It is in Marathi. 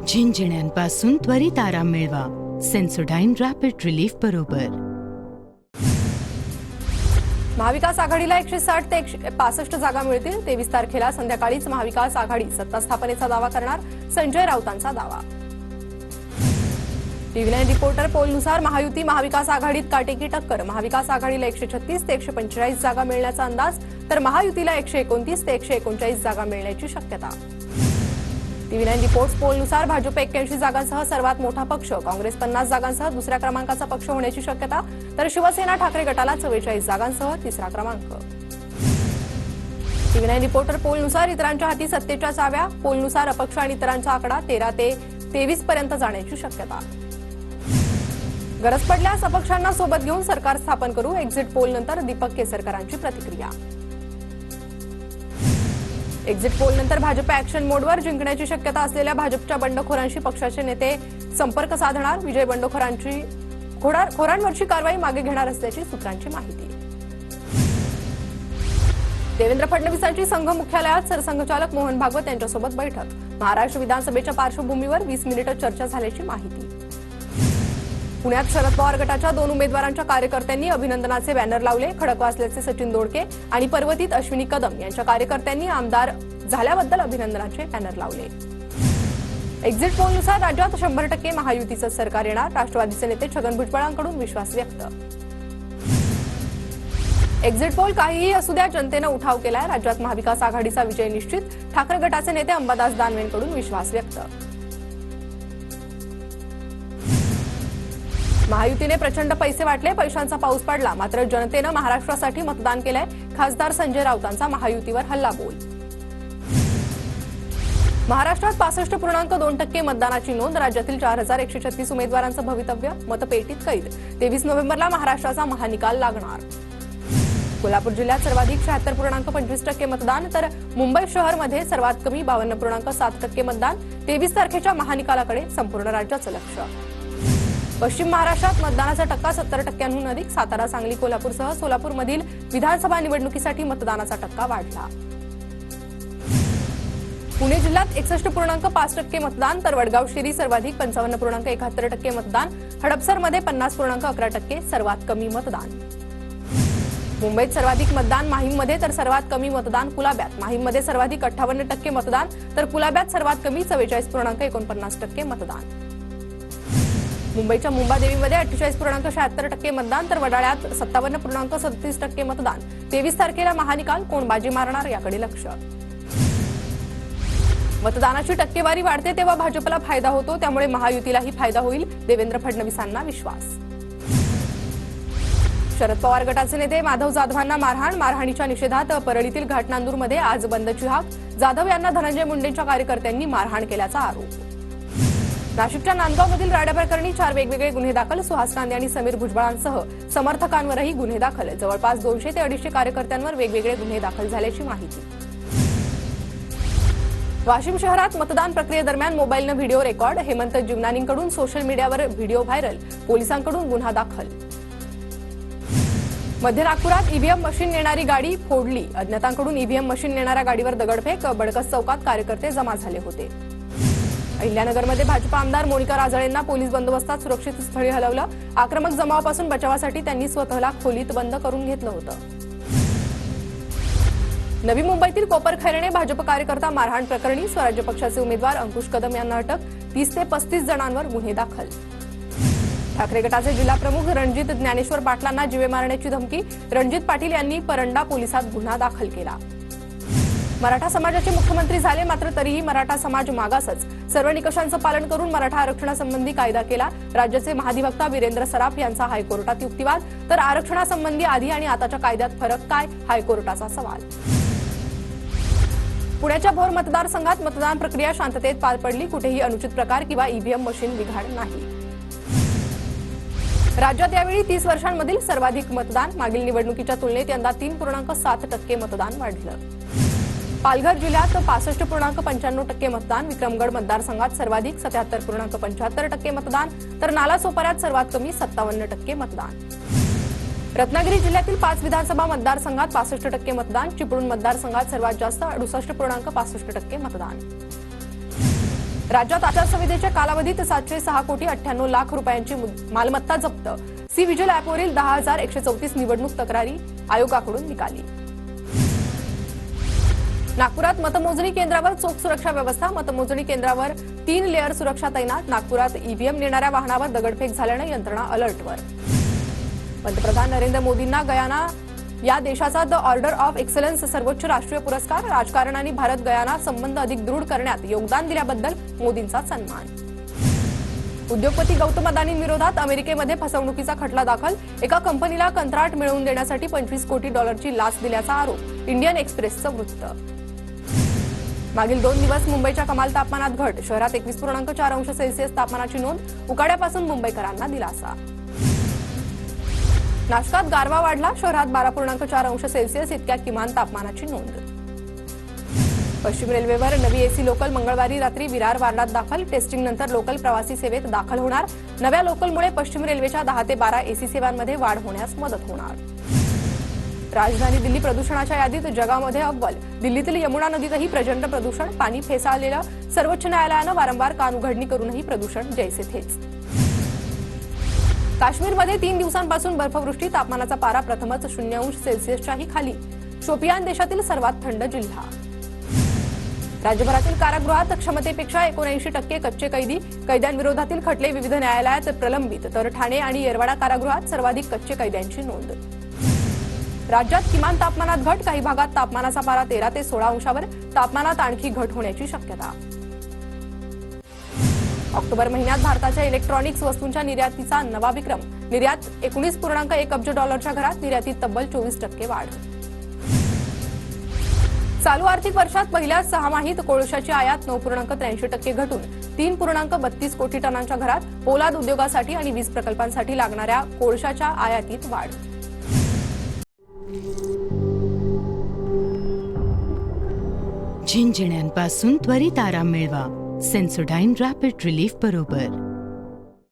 झिंझिण्यांपासून त्वरित आराम मिळवा. सेन्सोडाइन रॅपिड रिलीफ बरोबर. महाविकास आघाडीला 160 ते 165 जागा मिळतील. 23 तारखेला संध्याकाळीच महाविकास आघाडी सत्ता स्थापनेचा दावा करणार. संजय राऊतांचा दावा. टीव्ही9 रिपोर्टर पोलनुसार महायुती महाविकास आघाडीत काटेकी टक्कर. महाविकास आघाडीला 136 ते 145 जागा मिळण्याचा अंदाज, तर महायुतीला 129 ते 139 जागा मिळण्याची शक्यता. टीव्ही9 रिपोर्ट्स पोलनुसार भाजप 81 जागांसह सर्वात मोठा पक्ष, काँग्रेस 50 जागांसह दुसऱ्या क्रमांकाचा पक्ष होण्याची शक्यता, तर शिवसेना ठाकरे गटाला 44 जागांसह तिसरा क्रमांक. टीव्ही9 रिपोर्टर पोलनुसार इतरांच्या हाती सत्तेच्या चाव्या. पोलनुसार अपक्ष आणि इतरांचा आकडा 13 ते 23 पर्यंत जाण्याची शक्यता. गरज पडल्यास अपक्षांना सोबत घेऊन सरकार स्थापन करू. एक्झिट पोल नंतर दीपक केसरकरांची प्रतिक्रिया. एक्झिट पोल नंतर भाजप ऍक्शन मोडवर. जिंकण्याची शक्यता असलेल्या भाजपच्या बंडखोरांशी पक्षाचे नेते संपर्क साधणार. विजय बंडखोरांची खोरांवरची कारवाई मागे घेणार असल्याची सूत्रांची माहिती. देवेंद्र फडणवीसांची संघ मुख्यालयात सरसंघचालक मोहन भागवत यांच्यासोबत बैठक. महाराष्ट्र विधानसभेच्या पार्श्वभूमीवर 20 मिनिटं चर्चा झाल्याची माहिती. पुण्यात शरद पवार गटाच्या 2 उमेदवारांच्या कार्यकर्त्यांनी अभिनंदनाचे बॅनर लावले. खडकवासल्याचे सचिन दोडके आणि पर्वतीत अश्विनी कदम यांच्या कार्यकर्त्यांनी आमदार झाल्याबद्दल अभिनंदनाचे बॅनर लावले. एक्झिट पोलनुसार राज्यात 100% महायुतीचं सरकार येणार. राष्ट्रवादीचे नेते छगन भुजबळांकडून विश्वास व्यक्त. एक्झिट पोल काहीही असू द्या, जनतेनं उठाव केलाय. राज्यात महाविकास आघाडीचा विजय निश्चित. ठाकरे गटाचे नेते अंबादास दानवेंकडून विश्वास व्यक्त. महायुतीने प्रचंड पैसे वाटले, पैशांचा पाऊस पडला, मात्र जनतेनं महाराष्ट्रासाठी मतदान केलंय. खासदार संजय राऊतांचा महायुतीवर हल्लाबोल. महाराष्ट्रात 65.2% मतदानाची नोंद. राज्यातील 4136 उमेदवारांचं भवितव्य मतपेटीत कैद. 23 नोव्हेंबरला महाराष्ट्राचा महानिकाल लागणार. कोल्हापूर जिल्ह्यात सर्वाधिक 76.25% मतदान, तर मुंबई शहरमध्ये सर्वात कमी 52.7% मतदान. 23 तारखेच्या महानिकालाकडे संपूर्ण राज्याचं लक्ष. पश्चिम महाराष्ट्रात मतदानाचा टक्का 70%हून अधिक. सातारा, सांगली, कोल्हापूरसह सोलापूरमधील विधानसभा निवडणुकीसाठी मतदानाचा टक्का वाढला. पुणे जिल्ह्यात 61.5% मतदान, तर वडगाव शिरी सर्वाधिक 55.71% मतदान. हडपसरमध्ये 50.11% सर्वात कमी मतदान. मुंबईत सर्वाधिक मतदान माहीममध्ये, तर सर्वात कमी मतदान कुलाब्यात. माहीममध्ये सर्वाधिक 58% मतदान, तर कुलाब्यात सर्वात कमी 44.49% मतदान. मुंबईच्या मुंबादेवीमध्ये 48.76% मतदान, तर वडाळ्यात 57.37% मतदान. 23 तारखेला महानिकाल. कोण बाजी मारणार याकडे लक्ष. मतदानाची टक्केवारी वाढते तेव्हा भाजपला फायदा होतो, त्यामुळे महायुतीलाही फायदा होईल. देवेंद्र फडणवीसांना विश्वास. शरद पवार गटाचे नेते माधव जाधवांना मारहाण. मारहाणीच्या निषेधात परळीतील घाटनांदूरमध्ये आज बंदची हाक. जाधव यांना धनंजय मुंडेंच्या कार्यकर्त्यांनी मारहाण केल्याचा आरोप. नाशिकच्या नांदगावमधील राड्या प्रकरणी 4 वेगवेगळे गुन्हे दाखल. सुहास कांदे आणि समीर भुजबळांसह समर्थकांवरही गुन्हे दाखल. जवळपास 200 ते 250 कार्यकर्त्यांवर वेगवेगळे गुन्हे दाखल झाल्याची माहिती. वाशिम शहरात मतदान प्रक्रियेदरम्यान मोबाईलनं व्हिडिओ रेकॉर्ड. हेमंत जीवनानींकडून सोशल मीडियावर व्हिडिओ व्हायरल. पोलिसांकडून गुन्हा दाखल. मध्य नागपुरात ईव्हीएम मशीन नेणारी गाडी फोडली. अज्ञातांकडून ईव्हीएम मशीन नेणाऱ्या गाडीवर दगडफेक. बडकस चौकात कार्यकर्ते जमा झाले होते. अहिल्यानगरमध्ये भाजप आमदार मोनिका राजळेंना पोलीस बंदोबस्तात सुरक्षित स्थळी हलवलं. आक्रमक जमावापासून बचावासाठी त्यांनी स्वतःला खोलीत बंद करून घेतलं होतं. नवी मुंबईतील कोपरखैरणे भाजप कार्यकर्ता मारहाण प्रकरणी स्वराज्य पक्षाचे उमेदवार अंकुश कदम यांना अटक. 30 ते 35 जणांवर गुन्हे दाखल. ठाकरे गटाचे जिल्हा प्रमुख रणजित ज्ञानेश्वर पाटलांना जीवे मारण्याची धमकी. रणजित पाटील यांनी परंडा पोलिसात गुन्हा दाखल केला. मराठा समाजाचे मुख्यमंत्री झाले, मात्र तरीही मराठा समाज मागासच. सर्व निकषांचं पालन करून मराठा आरक्षणासंबंधी कायदा केला. राज्याचे महाधिवक्ता वीरेंद्र सराफ यांचा हायकोर्टात युक्तिवाद. तर आरक्षणासंबंधी आधी आणि आताच्या कायद्यात फरक काय, हायकोर्टाचा सवाल. पुण्याच्या भोर मतदारसंघात मतदान प्रक्रिया शांततेत पार पडली. कुठेही अनुचित प्रकार किंवा ईव्हीएम मशीन बिघाड नाही. राज्यात यावेळी 30 वर्षांमधील सर्वाधिक मतदान. मागील निवडणुकीच्या तुलनेत यंदा 3.7% मतदान वाढलं. पालघर जिल्ह्यात 65.95% मतदान. विक्रमगड मतदारसंघात सर्वाधिक 77.75% मतदान, तर नालासोपाऱ्यात सर्वात कमी 57% मतदान. रत्नागिरी जिल्ह्यातील 5 विधानसभा मतदारसंघात 65% मतदान, चिपळूण मतदारसंघात सर्वात जास्त 68.65% मतदान. राज्यात आचारसंहितेच्या कालावधीत 706 कोटी 98 लाख रुपयांची मालमत्ता जप्त. सी विजिल ॲपवरील 10,134 निवडणूक तक्रारी आयोगाकडून निकाली. नागपुरात मतमोजणी केंद्रावर चोख सुरक्षा व्यवस्था. मतमोजणी केंद्रावर 3 लेअर सुरक्षा तैनात. नागपुरात ईव्हीएम नेणाऱ्या वाहनावर दगडफेक झाल्यानं यंत्रणा अलर्टवर. पंतप्रधान नरेंद्र मोदींना गयाना या देशाचा द ऑर्डर ऑफ एक्सलन्स सर्वोच्च राष्ट्रीय पुरस्कार. राजकारण आणि भारत गयाना संबंध अधिक दृढ करण्यात योगदान दिल्याबद्दल मोदींचा सन्मान. उद्योगपती गौतम अदानींविरोधात अमेरिकेमध्ये फसवणुकीचा खटला दाखल. एका कंपनीला कंत्राट मिळवून देण्यासाठी $25 कोटी लाच दिल्याचा आरोप. इंडियन एक्सप्रेसचं वृत्त. मागील 2 दिवस मुंबईच्या कमाल तापमानात घट. शहरात 21.4 अंश सेल्सिअस तापमानाची नोंद. उकाड्यापासून मुंबईकरांना दिलासा. नाशकात गारवा वाढला. शहरात 12.4 अंश सेल्सिअस इतक्या किमान तापमानाची नोंद. पश्चिम रेल्वेवर नवी एसी लोकल मंगळवारी रात्री विरार वार्डात दाखल. टेस्टिंगनंतर लोकल प्रवासी सेवेत दाखल होणार. नव्या लोकलमुळे पश्चिम रेल्वेच्या 10 ते 12 एसी सेवांमध्ये वाढ होण्यास मदत होणार. राजधानी दिल्ली प्रदूषणाच्या यादीत जगामध्ये अव्वल. दिल्लीतील यमुना नदीतही प्रचंड प्रदूषण. पाणी फेसाळलेलं. सर्वोच्च न्यायालयानं वारंवार कानउघडणी करूनही प्रदूषण जैसे थेच. काश्मीरमध्ये 3 दिवसांपासून बर्फवृष्टी. तापमानाचा पारा प्रथमच 0 अंश सेल्सिअसच्याही खाली. शोपियान देशातील सर्वात थंड जिल्हा. राज्यभरातील कारागृहात क्षमतेपेक्षा 79% कच्चे कैदी. कैद्यांविरोधातील खटले विविध न्यायालयात प्रलंबित. तर ठाणे आणि येरवाडा कारागृहात सर्वाधिक कच्चे कैद्यांची नोंद. राज्यात किमान तापमानात घट. काही भागात तापमानाचा पारा 13 ते 16 अंशावर. तापमानात आणखी घट होण्याची शक्यता. ऑक्टोबर महिन्यात भारताच्या इलेक्ट्रॉनिक्स वस्तूंच्या निर्यातीचा नवा विक्रम. निर्यात $19.1 अब्ज घरात. निर्यातीत तब्बल 24% वाढ. चालू आर्थिक वर्षात पहिल्या 6 माहीत कोळशाची आयात 9.83% घटून 3.32 कोटी टनांच्या घरात. पोलाद उद्योगासाठी आणि वीज प्रकल्पांसाठी लागणाऱ्या कोळशाच्या आयातीत वाढ. झिंझिण्यांपासून त्वरित आराम मिळवा. सेन्सोडाईन रॅपिड रिलीफ बरोबर.